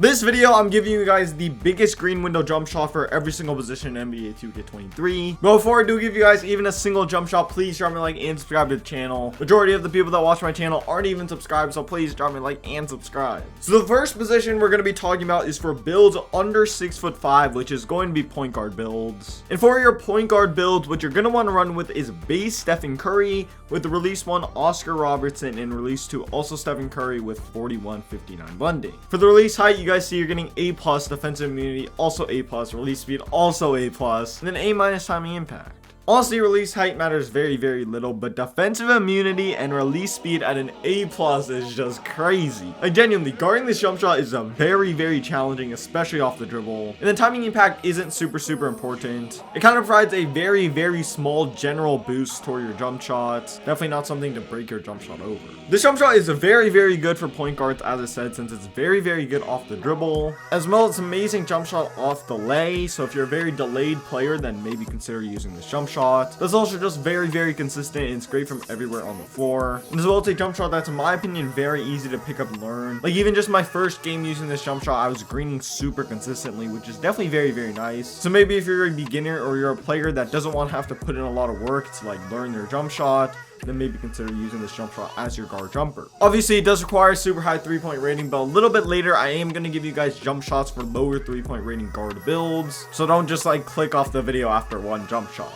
This video, I'm giving you guys the biggest green window jump shot for every single position in NBA 2K23. But before I do give you guys even a single jump shot, please drop me a like and subscribe to the channel. Majority of the people that watch my channel aren't even subscribed, so please drop me a like and subscribe. So the first position we're going to be talking about is for builds under 6'5", which is going to be point guard builds. And for your point guard builds, what you're going to want to run with is base Stephen Curry with the release 1 Oscar Robertson and release 2 also Stephen Curry with 41-59 blending. For the release height, you guys see you're getting A+, defensive immunity also A+, release speed also A+, and then A- timing impact. Honestly, release height matters very little, but defensive immunity and release speed at an A+ is just crazy. Like, genuinely, guarding this jump shot is a very challenging, especially off the dribble. And then timing impact isn't super important. It kind of provides a very small general boost toward your jump shots. Definitely not something to break your jump shot over. This jump shot is very good for point guards, as I said, since it's very good off the dribble. As well, it's an amazing jump shot off delay, so if you're a very delayed player, then maybe consider using this jump shot. That's also just very consistent, and it's great from everywhere on the floor. And as well, it's a jump shot that's, in my opinion, very easy to pick up and learn. Like, even just my first game using this jump shot, I was greening super consistently, which is definitely very nice. So maybe if you're a beginner or you're a player that doesn't want to have to put in a lot of work to like learn their jump shot, then maybe consider using this jump shot as your guard jumper. Obviously, it does require a super high 3-point rating, but a little bit later, I am going to give you guys jump shots for lower 3-point rating guard builds. So don't just like click off the video after one jump shot.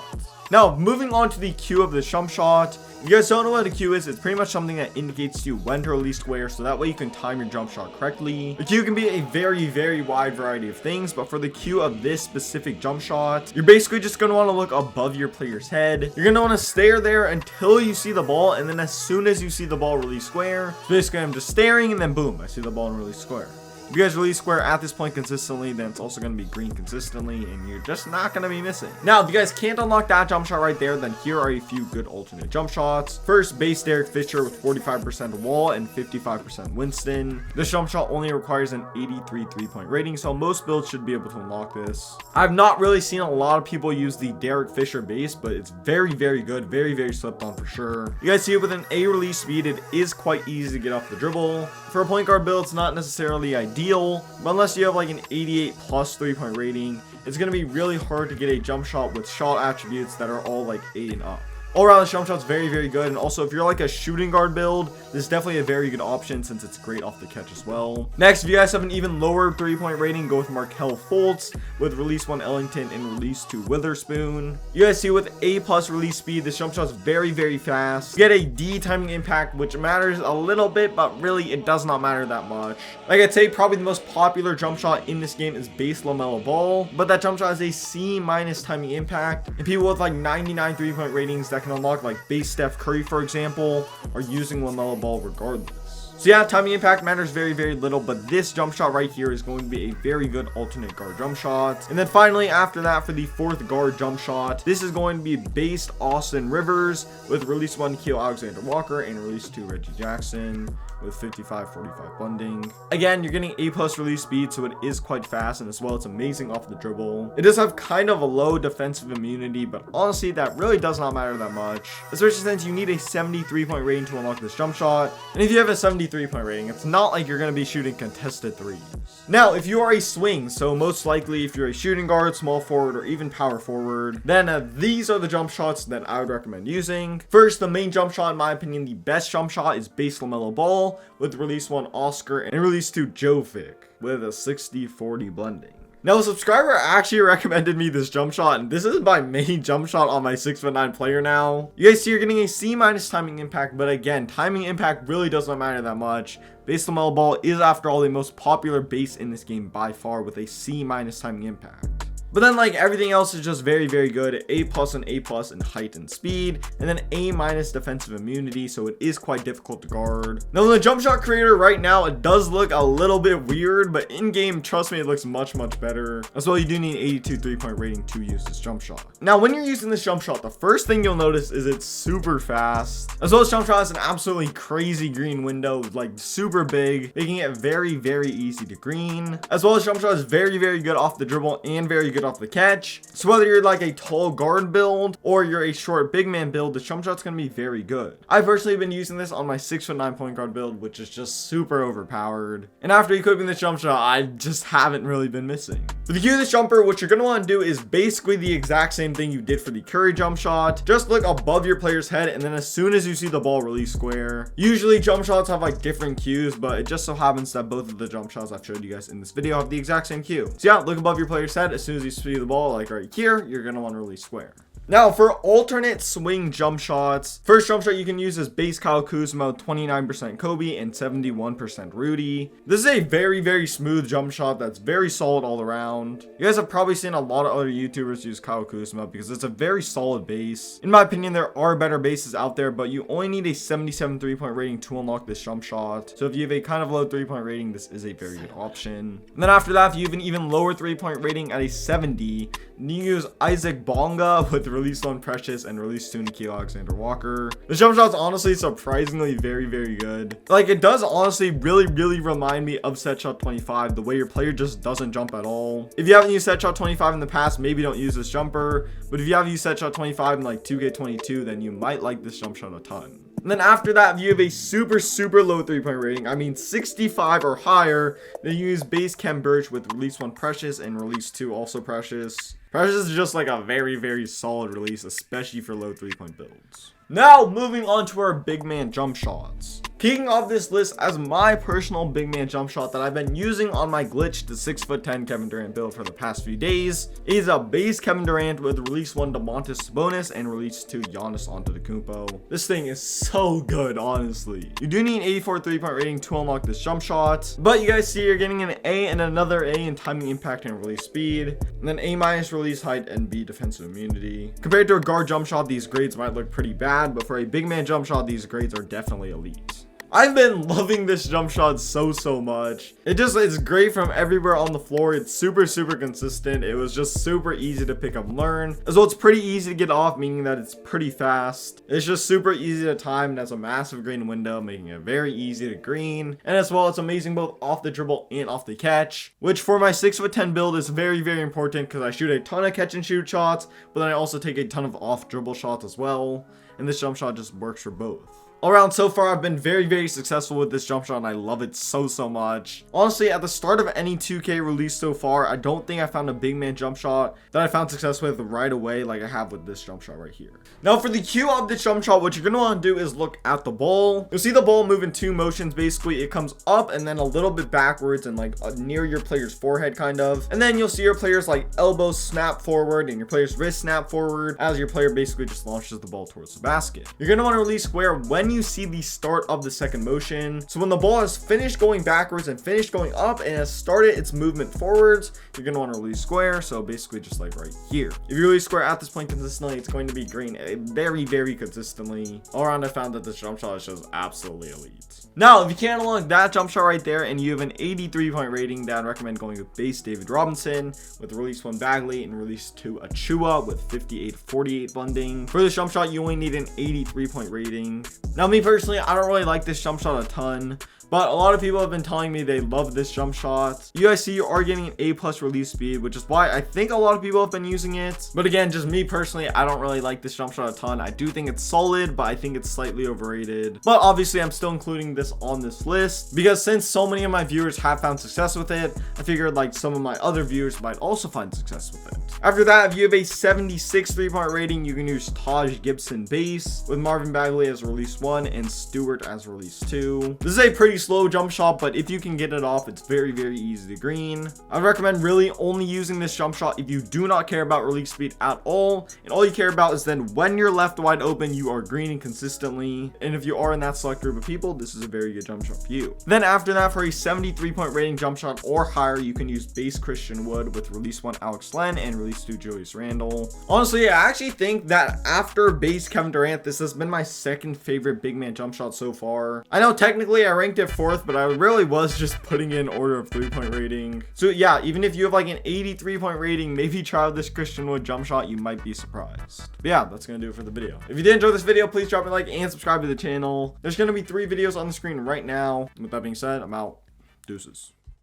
Now, moving on to the cue of the jump shot. If you guys don't know what a cue is, it's pretty much something that indicates to you when to release square, so that way you can time your jump shot correctly. The cue can be a very wide variety of things, but for the cue of this specific jump shot, you're basically just going to want to look above your player's head. You're going to want to stare there until you see the ball, and then as soon as you see the ball, release square. So basically, I'm just staring, and then boom, I see the ball and release square. If you guys release square at this point consistently, then it's also going to be green consistently, and you're just not going to be missing. Now, if you guys can't unlock that jump shot right there, then here are a few good alternate jump shots. First, base Derek Fisher with 45% wall and 55% Winston. This jump shot only requires an 83 3-point rating, so most builds should be able to unlock this. I've not really seen a lot of people use the Derek Fisher base, but it's very good, very slept on for sure. You guys see it with an A release speed, it is quite easy to get off the dribble. For a point guard build, it's not necessarily ideal, but unless you have like an 88 plus 3-point rating, it's going to be really hard to get a jump shot with shot attributes that are all like 8 and up. All around, the jump shot's very good, and also if you're like a shooting guard build, this is definitely a very good option since it's great off the catch as well. Next, if you guys have an even lower 3-point rating, go with Markelle Fultz with release 1 Ellington and release 2 Witherspoon. You guys see with A+ release speed, this jump shot's very fast. You get a D timing impact, which matters a little bit, but really it does not matter that much. Like I'd say, probably the most popular jump shot in this game is base LaMelo Ball, but that jump shot has a C- timing impact, and people with like 99 3-point ratings that can unlock like base Steph Curry, for example, are using LaMelo Ball regardless. So yeah, timing impact matters very little, but this jump shot right here is going to be a very good alternate guard jump shot. And then finally, after that, for the fourth guard jump shot, this is going to be based Austin Rivers with release 1 Nikhil Alexander-Walker and release 2 Reggie Jackson with 55-45 blending. Again, you're getting A+ release speed, so it is quite fast, and as well, it's amazing off the dribble. It does have kind of a low defensive immunity, but honestly, that really does not matter that much, especially since you need a 73-point rating to unlock this jump shot. And if you have a 73-point rating, it's not like you're going to be shooting contested threes. Now, if you are a swing, so most likely if you're a shooting guard, small forward, or even power forward, then these are the jump shots that I would recommend using. First, the main jump shot, in my opinion, the best jump shot is base LaMelo Ball with release 1 Oscar and release 2 Jovic with a 60-40 blending. Now, a subscriber actually recommended me this jump shot, and this is my main jump shot on my 6'9" player now. You guys see you're getting a C- timing impact, but again, timing impact really does not matter that much. Base LaMelo Ball is, after all, the most popular base in this game by far with a C- timing impact. But then like everything else is just very good. A+ and A+ in height and speed, and then A- defensive immunity, so it is quite difficult to guard. Now, in the jump shot creator right now, it does look a little bit weird, but in game, trust me, it looks much better. As well, you do need 82 3-point rating to use this jump shot. Now, when you're using this jump shot, the first thing you'll notice is it's super fast. As well, as jump shot has an absolutely crazy green window, like super big, making it very easy to green. As well as jump shot is very good off the dribble and very good get off the catch. So whether you're like a tall guard build or you're a short big man build, the jump shot's going to be very good. I've personally been using this on my 6'9" point guard build, which is just super overpowered. And after equipping this jump shot, I just haven't really been missing. For the Q of this jumper, what you're going to want to do is basically the exact same thing you did for the Curry jump shot. Just look above your player's head, and then as soon as you see the ball, release square. Usually jump shots have like different Qs, but it just so happens that both of the jump shots I've showed you guys in this video have the exact same Q. So yeah, look above your player's head. As soon as you see the ball, like right here, you're going to want to release square. Now for alternate swing jump shots, first jump shot you can use is base Kyle Kuzma, 29% Kobe and 71% Rudy. This is a very smooth jump shot that's very solid all around. You guys have probably seen a lot of other YouTubers use Kyle Kuzma because it's a very solid base. In my opinion, there are better bases out there, but you only need a 77 3-point rating to unlock this jump shot. So if you have a kind of low 3-point rating, this is a very good option. And then after that, if you have an even lower 3-point rating at a 70, then you use Isaac Bonga with release 1 Precious and release 2 Nikhil Alexander Walker. The jump shot's honestly surprisingly very good. Like, it does honestly really remind me of Set Shot 25, the way your player just doesn't jump at all. If you haven't used Set Shot 25 in the past, maybe don't use this jumper, but if you have used Set Shot 25 in like 2K22, then you might like this jump shot a ton. And then after that, if you have a super low 3-point rating, I mean 65 or higher, then you use base Kem Birch with release 1 Precious and release 2 also Precious. Precious is just like a very solid release, especially for low 3-point builds. Now moving on to our big man jump shots. Kicking off this list as my personal big man jump shot that I've been using on my glitched 6'10" Kevin Durant build for the past few days is a base Kevin Durant with release 1 Domantas Sabonis and release 2 Giannis Antetokounmpo. This thing is so good, honestly. You do need an 84 3-point rating to unlock this jump shot, but you guys see you're getting an A and another A in timing, impact, and release speed, and then A- release height and B defensive immunity. Compared to a guard jump shot, these grades might look pretty bad, but for a big man jump shot, these grades are definitely elite. I've been loving this jump shot so much. It's great from everywhere on the floor. It's super consistent. It was just super easy to pick up and learn. As well, it's pretty easy to get off, meaning that it's pretty fast. It's just super easy to time and has a massive green window, making it very easy to green. And as well, it's amazing both off the dribble and off the catch, which for my 6'10" build is very important because I shoot a ton of catch and shoot shots, but then I also take a ton of off dribble shots as well. And this jump shot just works for both. All around so far, I've been very successful with this jump shot and I love it so much. Honestly, at the start of any 2K release so far, I don't think I found a big man jump shot that I found success with right away like I have with this jump shot right here. Now for the cue of this jump shot, what you're going to want to do is look at the ball. You'll see the ball move in 2 motions. Basically, it comes up and then a little bit backwards and like near your player's forehead kind of. And then you'll see your player's like elbows snap forward and your player's wrist snap forward as your player basically just launches the ball towards the basket. You're going to want to release square when you see the start of the second motion. So when the ball has finished going backwards and finished going up and has started its movement forwards, you're going to want to release square. So basically just like right here. If you release square at this point consistently, it's going to be green very consistently. All around, I found that this jump shot is just absolutely elite. Now, if you can't unlock that jump shot right there and you have an 83-point rating, then I'd recommend going with base David Robinson with release 1 Bagley and release 2 Achua with 58-48 funding. For this jump shot, you only need an 83-point rating. Now, me personally, I don't really like this jump shot a ton, but a lot of people have been telling me they love this jump shot. You guys see you are getting an A+ release speed, which is why I think a lot of people have been using it. But again, just me personally, I don't really like this jump shot a ton. I do think it's solid, but I think it's slightly overrated. But obviously, I'm still including this on this list because since so many of my viewers have found success with it, I figured like some of my other viewers might also find success with it. After that, if you have a 76 3-point rating, you can use Taj Gibson base with Marvin Bagley as release 1 and Stewart as release 2. This is a pretty slow jump shot, but if you can get it off, it's very easy to green. I'd recommend really only using this jump shot if you do not care about release speed at all, and all you care about is then when you're left wide open, you are greening consistently. And if you are in that select group of people, this is a very good jump shot for you. Then after that, for a 73-point rating jump shot or higher, you can use base Christian Wood with release 1 Alex Len and release 2 Julius Randle. Honestly, I actually think that after base Kevin Durant, this has been my second favorite big man jump shot so far. I know technically I ranked it 4th, but I really was just putting in order of 3-point rating. So yeah, even if you have like an 83-point rating, maybe try out this Christian Wood jump shot, you might be surprised. But yeah, that's gonna do it for the video. If you did enjoy this video, please drop a like and subscribe to the channel. There's gonna be 3 videos on the screen right now. With that being said, I'm out. Deuces.